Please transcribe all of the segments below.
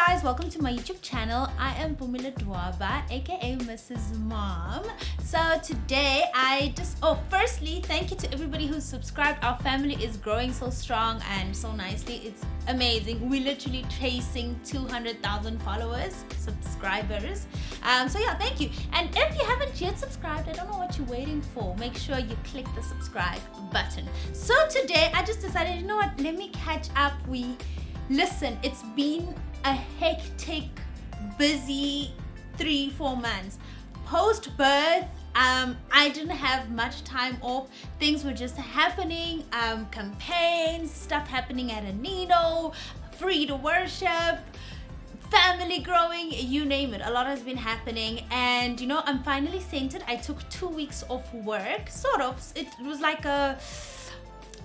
guys, welcome to my YouTube channel. I am Mpoomy Ledwaba, aka Mrs. Mom. So today firstly, thank you to everybody who's subscribed. Our family is growing so strong and so nicely. It's amazing. We're literally chasing 200,000 followers, subscribers. So yeah, thank you. And if you haven't yet subscribed, I don't know what you're waiting for. Make sure you click the subscribe button. So today I just decided, you know what, let me catch up. Listen, it's been a hectic, busy 3-4 months. Post-birth, I didn't have much time off. Things were just happening, campaigns, stuff happening at Anino, free to worship, family growing, you name it. A lot has been happening, and you know, I'm finally centered. I took 2 weeks off work, sort of. It was like a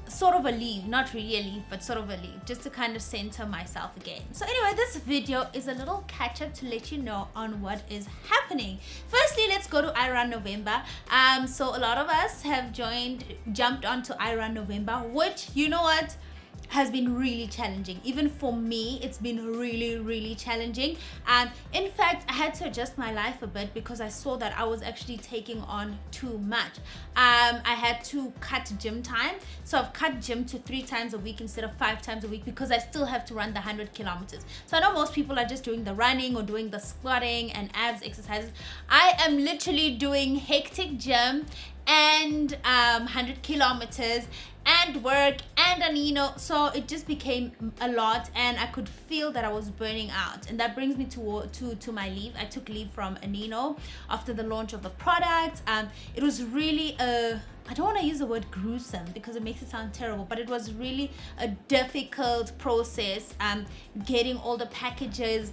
sort of a leave, not really a leave, but sort of a leave, just to kind of center myself again. So anyway, this video is a little catch up to let you know on what is happening. Firstly, let's go to I Run November. So a lot of us have jumped onto I Run November, which, you know what, has been really challenging. Even for me, it's been really challenging. In fact, I had to adjust my life a bit because I saw that I was actually taking on too much. I had to cut gym time, so I've cut gym to 3 times a week instead of 5 times a week because I still have to run the 100 kilometers. So I know most people are just doing the running or doing the squatting and abs exercises. I am literally doing hectic gym and 100 kilometers and work and Anino, so it just became a lot, and I could feel that I was burning out. And that brings me to my leave. I took leave from Anino after the launch of the product. It was really I don't want to use the word gruesome because it makes it sound terrible, but it was really a difficult process, getting all the packages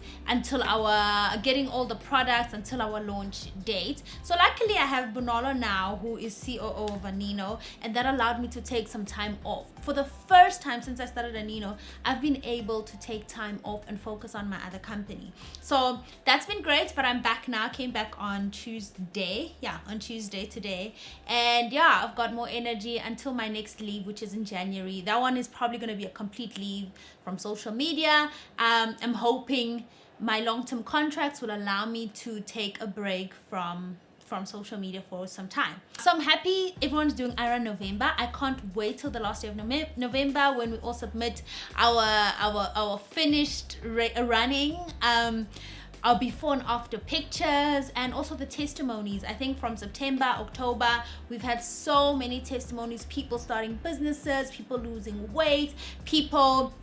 getting all the products until our launch date. So luckily I have Bonolo now, who is COO of Anino, and that allowed me to take some time off. For the first time since I started Anino, I've been able to take time off and focus on my other company. So that's been great, but I'm back now. Came back on Tuesday. Yeah, on Tuesday today. And yeah, I've got more energy until my next leave, which is in January. That one is probably going to be a complete leave from social media. I'm hoping my long-term contracts will allow me to take a break from social media for some time. So I'm happy everyone's doing I Run November. I can't wait till the last day of November when we all submit our finished running, our before and after pictures, and also the testimonies. I think from September, October, we've had so many testimonies, people starting businesses, people losing weight, people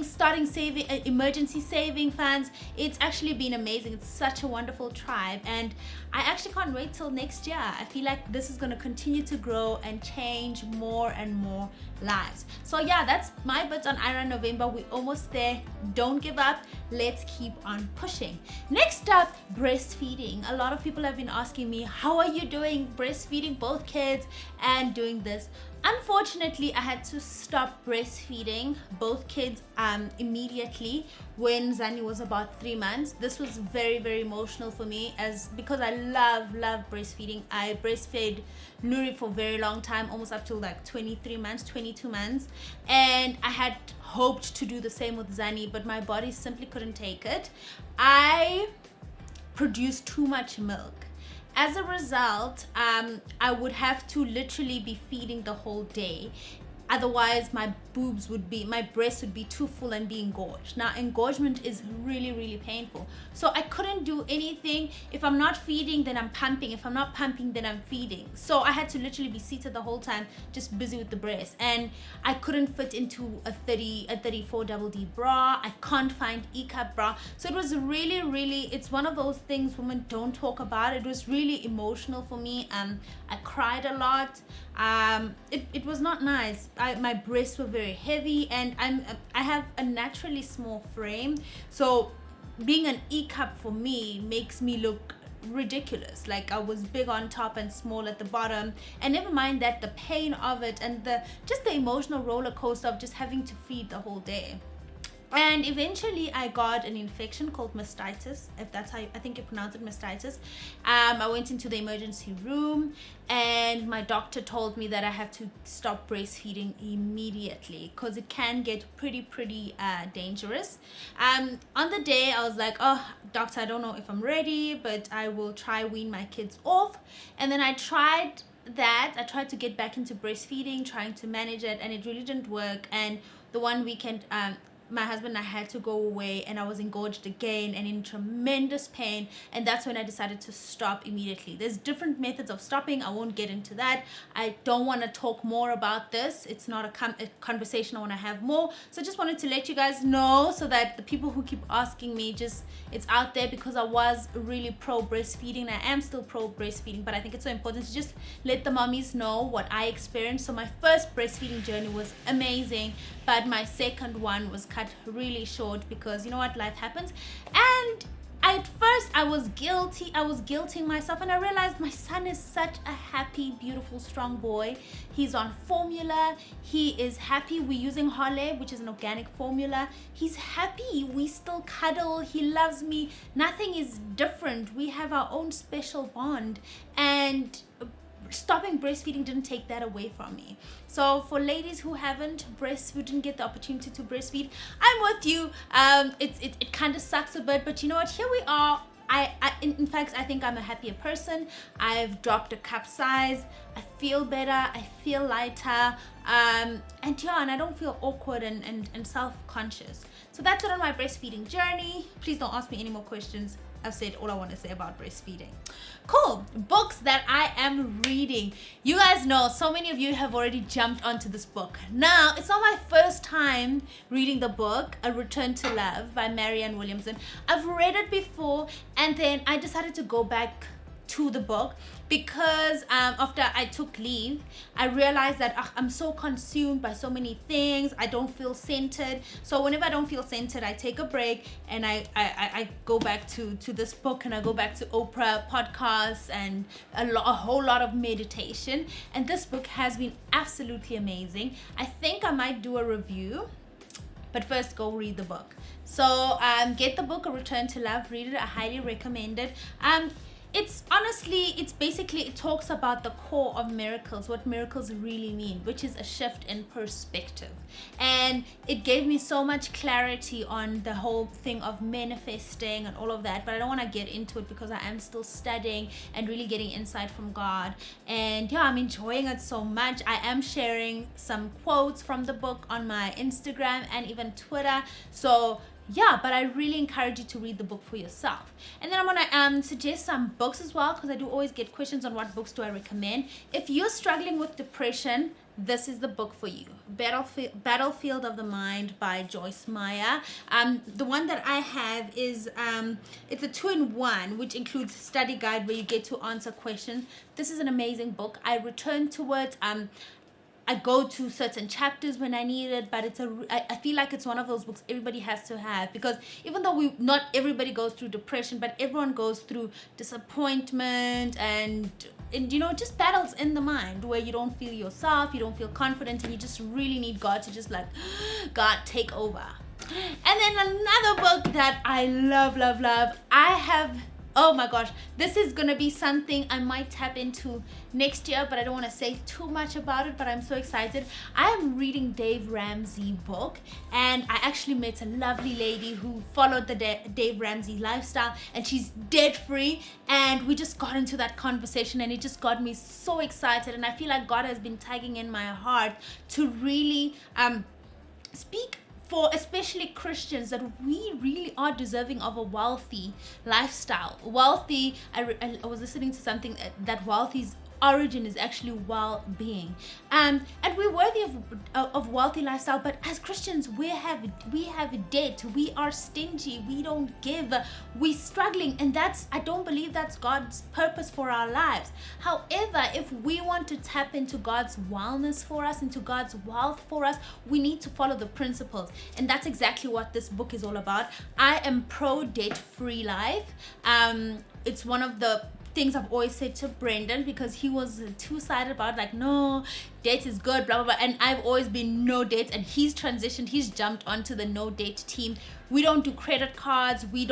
starting saving, emergency saving funds. It's actually been amazing. It's such a wonderful tribe, and I actually can't wait till next year. I feel like this is going to continue to grow and change more and more lives. So yeah, that's my bits on I Run November. We're almost there. Don't give up. Let's keep on pushing. Next up, breastfeeding. A lot of people have been asking me, how are you doing breastfeeding both kids and doing this? Unfortunately, I had to stop breastfeeding both kids immediately when Zani was about 3 months. This was very emotional for me, because I love breastfeeding. I breastfed Nuri for a very long time, almost up to like 23 months, 22 months, and I had hoped to do the same with Zani, but my body simply couldn't take it. I produced too much milk. As a result, I would have to literally be feeding the whole day. Otherwise, my breasts would be too full and be engorged. Now, engorgement is really painful. So I couldn't do anything. If I'm not feeding, then I'm pumping. If I'm not pumping, then I'm feeding. So I had to literally be seated the whole time, just busy with the breast. And I couldn't fit into a 34 double D bra. I can't find E-cup bra. So it was really, it's one of those things women don't talk about. It was really emotional for me. I cried a lot. It was not nice. My breasts were very heavy, and I have a naturally small frame, so being an E-cup for me makes me look ridiculous. Like I was big on top and small at the bottom, and never mind that, the pain of it and just the emotional roller coaster of just having to feed the whole day. And eventually I got an infection called mastitis, if that's how I think you pronounce it, mastitis. I went into the emergency room, and my doctor told me that I have to stop breastfeeding immediately because it can get pretty dangerous. On the day I was like, oh doctor, I don't know if I'm ready, but I will try wean my kids off. And then I tried to get back into breastfeeding, trying to manage it, and it really didn't work. And the one weekend, my husband and I had to go away, and I was engorged again and in tremendous pain, and that's when I decided to stop immediately. There's different methods of stopping. I won't get into that. I don't want to talk more about this. It's not a conversation I want to have more. So I just wanted to let you guys know, so that the people who keep asking me, just it's out there, because I was really pro breastfeeding, and I am still pro breastfeeding, but I think it's so important to just let the mommies know what I experienced. So my first breastfeeding journey was amazing, but my second one was cut really short because you know what, life happens. And at first I was guilting myself, and I realized my son is such a happy, beautiful, strong boy. He's on formula, he is happy. We're using Hole, which is an organic formula. He's happy, we still cuddle, he loves me, nothing is different. We have our own special bond, and stopping breastfeeding didn't take that away from me. So for ladies who didn't get the opportunity to breastfeed, I'm with you. It kind of sucks a bit, but you know what, here we are. In fact, I think I'm a happier person. I've dropped a cup size. I feel better. I feel lighter. And I don't feel awkward and self-conscious. So that's it on my breastfeeding journey. Please don't ask me any more questions. I've said all I want to say about breastfeeding. Cool. Books that I am reading. You guys know, so many of you have already jumped onto this book. Now, it's not my first time reading the book, A Return to Love by Marianne Williamson. I've read it before, and then I decided to go back to the book because after I took leave, I realized that I'm so consumed by so many things. I don't feel centered. So whenever I don't feel centered, I take a break, and I go back to this book, and I go back to Oprah podcasts and a whole lot of meditation. And this book has been absolutely amazing. I think I might do a review, but first go read the book. So get the book, A Return to Love, read it. I highly recommend it. It talks about the core of miracles, what miracles really mean, which is a shift in perspective. And it gave me so much clarity on the whole thing of manifesting and all of that, but I don't want to get into it because I am still studying and really getting insight from God. And I'm enjoying it so much. I am sharing some quotes from the book on my Instagram and even Twitter. So but I really encourage you to read the book for yourself. And then I'm gonna suggest some books as well, because I do always get questions on what books do I recommend. If you're struggling with depression, this is the book for you. Battlefield of the Mind by Joyce Meyer. The one that I have is it's a 2-in-1, which includes study guide where you get to answer questions. This is an amazing book. I return to it. I go to certain chapters when I need it, but I feel like it's one of those books everybody has to have, because even though not everybody goes through depression, but everyone goes through disappointment and just battles in the mind where you don't feel yourself, you don't feel confident, and you just really need God to just God, take over. And then another book that I love, oh my gosh, this is gonna be something I might tap into next year, but I don't want to say too much about it, but I'm so excited. I am reading Dave Ramsey book, and I actually met a lovely lady who followed the Dave Ramsey lifestyle, and she's debt free, and we just got into that conversation, and it just got me so excited. And I feel like God has been tugging in my heart to really speak for especially Christians, that we really are deserving of a wealthy lifestyle. I was listening to something that wealthy's origin is actually well-being, and we're worthy of wealthy lifestyle. But as Christians, we have debt, we are stingy, we don't give, we're struggling, and I don't believe that's God's purpose for our lives. However, if we want to tap into God's wellness for us, into God's wealth for us, we need to follow the principles, and that's exactly what this book is all about. I am pro debt-free life. It's one of the things I've always said to Brendan, because he was two-sided about no, dates is good, blah, blah, blah. And I've always been no dates, and he's transitioned. He's jumped onto the no date team. We don't do credit cards. We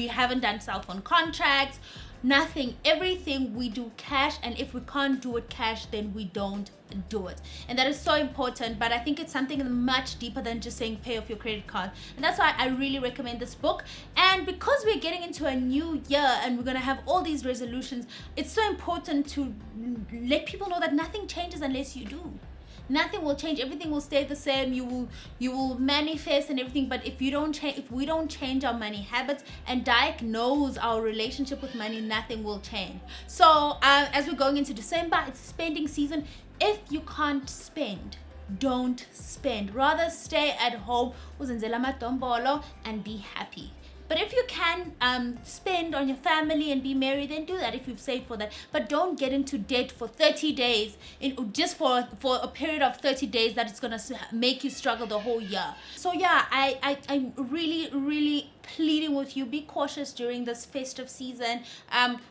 haven't done cell phone contracts. Nothing. Everything we do cash, and if we can't do it cash, then we don't do it. And that is so important. But I think it's something much deeper than just saying pay off your credit card. And that's why I really recommend this book. And because we're getting into a new year and we're gonna have all these resolutions, it's so important to let people know that nothing changes unless you do. Nothing will change. Everything will stay the same. You will manifest and everything. But if we don't change our money habits and diagnose our relationship with money, nothing will change. So as we're going into December, it's spending season. If you can't spend, don't spend. Rather stay at home and be happy. But if you can spend on your family and be merry, then do that if you've saved for that. But don't get into debt for 30 days, just for a period of 30 days that it's going to make you struggle the whole year. So yeah, I'm really, really pleading with you, be cautious during this festive season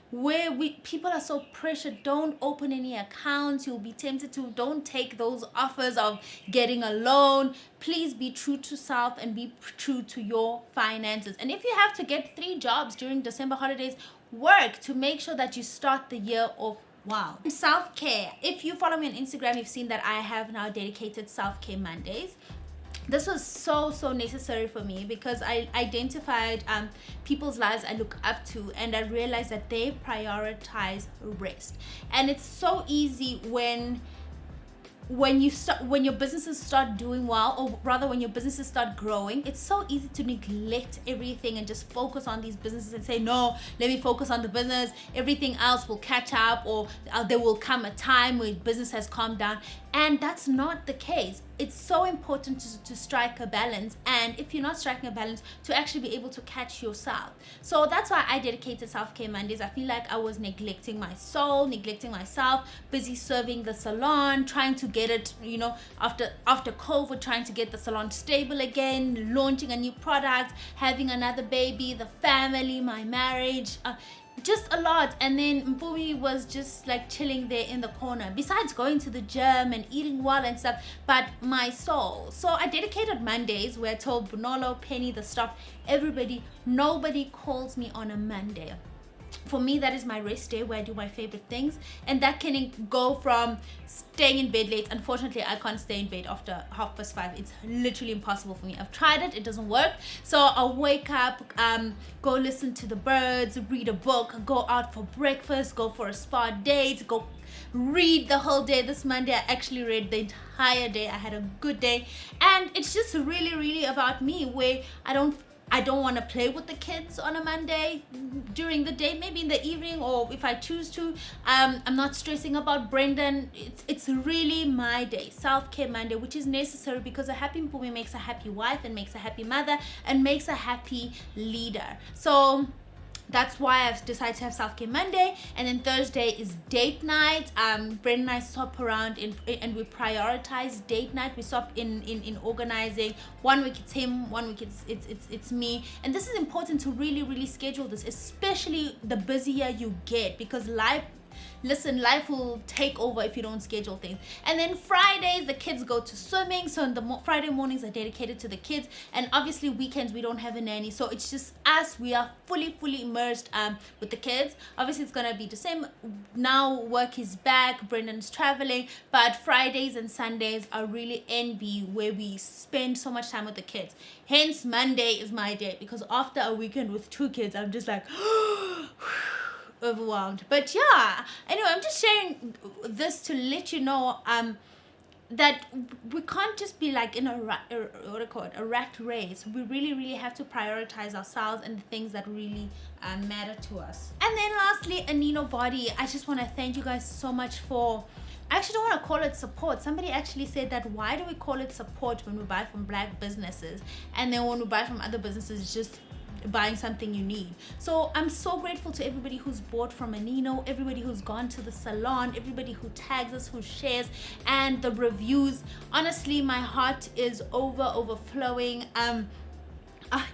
where people are so pressured. Don't open any accounts. You'll be tempted to. Don't take those offers of getting a loan. Please be true to self and be true to your finances. And if you have to get 3 jobs during December holidays, work to make sure that you start the year off wow. Self-care. If you follow me on Instagram, you've seen that I have now dedicated self-care Mondays. This was so necessary for me because I identified people's lives I look up to, and I realized that they prioritize rest. And it's so easy when your businesses start doing well, or rather when your businesses start growing, it's so easy to neglect everything and just focus on these businesses and say, no, let me focus on the business, everything else will catch up, or there will come a time where business has calmed down. And that's not the case. It's so important to strike a balance, and if you're not striking a balance, to actually be able to catch yourself. So that's why I dedicated Self-Care Mondays. I feel like I was neglecting my soul, neglecting myself, busy serving the salon, trying to get it, after COVID, trying to get the salon stable again, launching a new product, having another baby, the family, my marriage, just a lot. And then Mpoomy was just like chilling there in the corner, besides going to the gym and eating well and stuff, but my soul. So I dedicated Mondays where I told Bonolo, Penny, the staff, everybody, nobody calls me on a Monday. For me, that is my rest day where I do my favorite things, and that can go from staying in bed late. Unfortunately, I can't stay in bed after 5:30. It's literally impossible for me. I've tried it doesn't work. So I'll wake up, go listen to the birds, read a book, go out for breakfast, go for a spa date, go read the whole day. This Monday I actually read the entire day. I had a good day, and it's just really about me, where I don't want to play with the kids on a Monday during the day, maybe in the evening, or if I choose to. I'm not stressing about Brendan. It's really my day, Self-Care Monday, which is necessary because a happy Mpoomy makes a happy wife and makes a happy mother and makes a happy leader. So that's why I've decided to have Self-Care Monday. And then Thursday is date night. Brendan and I swap around and we prioritize date night. We swap in organizing. 1 week it's him, 1 week it's me. And this is important to really schedule this, especially the busier you get, because life will take over if you don't schedule things. And then Fridays, the kids go to swimming, so the Friday mornings are dedicated to the kids. And obviously weekends we don't have a nanny, so it's just us. We are fully immersed with the kids. Obviously it's gonna be the same now. Work is back, Brendan's traveling, but Fridays and Sundays are really NB, where we spend so much time with the kids. Hence Monday is my day, because after a weekend with 2 kids, I'm just like overwhelmed. But yeah, anyway, I'm just sharing this to let you know that we can't just be like in a rat race. We really have to prioritize ourselves and the things that really matter to us. And then lastly, Aninobody. I just want to thank you guys so much for, I actually don't want to call it support. Somebody actually said that, why do we call it support when we buy from black businesses, and then when we buy from other businesses it's just buying something you need? So I'm so grateful to everybody who's bought from Anino, everybody who's gone to the salon, everybody who tags us, who shares, and the reviews. Honestly, my heart is overflowing.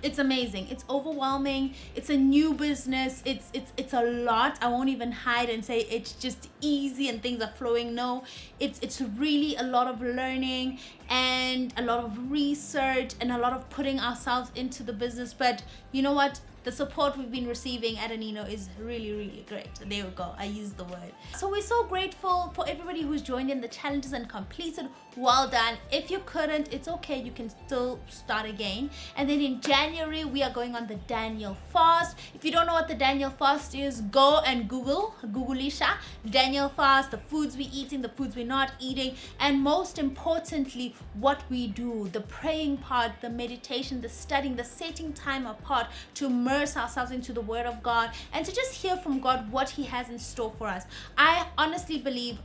it's amazing. It's overwhelming. It's a new business. It's a lot. I won't even hide and say it's just easy and things are flowing. No, it's really a lot of learning and a lot of research and a lot of putting ourselves into the business. But you know what? The support we've been receiving at Anino is really, really great. There we go. I used the word. So we're so grateful for everybody who's joined in the challenges and completed. Well done. If you couldn't, it's okay. You can still start again. And then in January, we are going on the Daniel fast. If you don't know what the Daniel fast is, go and Googleisha, Daniel fast, the foods we're eating, the foods we're not eating, and most importantly, what we do, the praying part, the meditation, the studying, the setting time apart to immerse ourselves into the Word of God and to just hear from God what He has in store for us. I honestly believe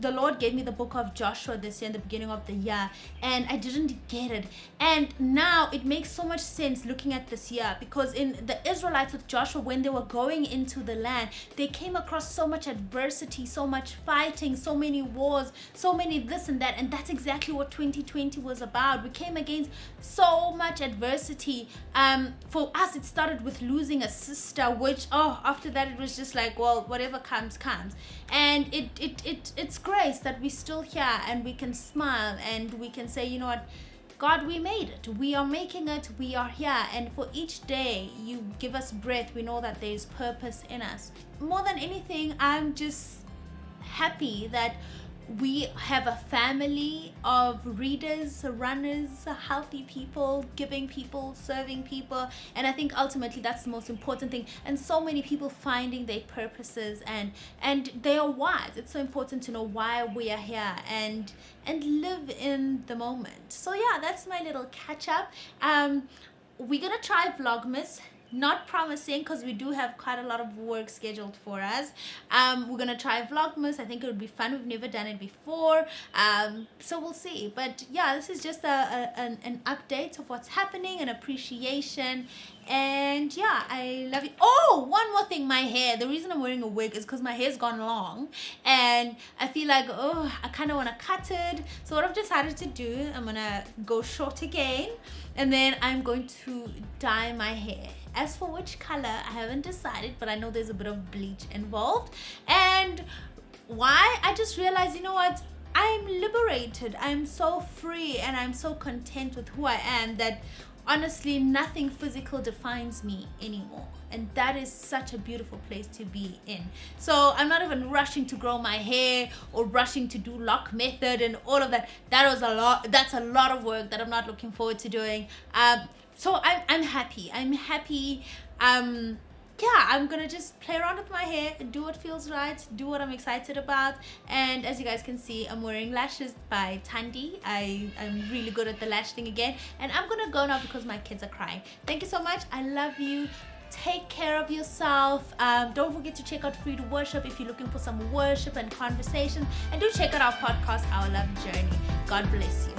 the Lord gave me the book of Joshua this year in the beginning of the year, and I didn't get it. And now it makes so much sense looking at this year, because in the Israelites with Joshua, when they were going into the land, they came across so much adversity, so much fighting, so many wars, so many this and that. And that's exactly what 2020 was about. We came against so much adversity. For us, it started with losing a sister, which, after that, it was just like, well, whatever comes. And it's grace that we're still here and we can smile and we can say, you know what, God, we made it. We are making it. We are here. And for each day you give us breath, we know that there is purpose in us. More than anything, I'm just happy that we have a family of readers, runners, healthy people, giving people, serving people, and I think ultimately that's the most important thing. And so many people finding their purposes and they are wise. It's so important to know why we are here and live in the moment. So yeah, that's my little catch up. We're gonna try Vlogmas. Not promising, because we do have quite a lot of work scheduled for us. We're gonna try Vlogmas. I think it would be fun. We've never done it before, so we'll see. But yeah, this is just an update of what's happening, an appreciation, and yeah, I love it. Oh, one more thing, my hair. The reason I'm wearing a wig is because my hair's gone long and I feel like, I kind of want to cut it. So what I've decided to do, I'm gonna go short again, and then I'm going to dye my hair. As for which color, I haven't decided, but I know there's a bit of bleach involved. And why? I just realized, you know what? I'm liberated. I'm so free and I'm so content with who I am that honestly nothing physical defines me anymore. And that is such a beautiful place to be in. So I'm not even rushing to grow my hair or rushing to do lock method and all of that. That was a lot. That's a lot of work that I'm not looking forward to doing. So I'm happy. Yeah, I'm gonna just play around with my hair, do what feels right, do what I'm excited about. And as you guys can see, I'm wearing lashes by Tandy. I'm really good at the lash thing again, and I'm gonna go now because my kids are crying. Thank you so much. I love you. Take care of yourself. Don't forget to check out Free to Worship if you're looking for some worship and conversation, and do check out our podcast, Our Love Journey. God bless you.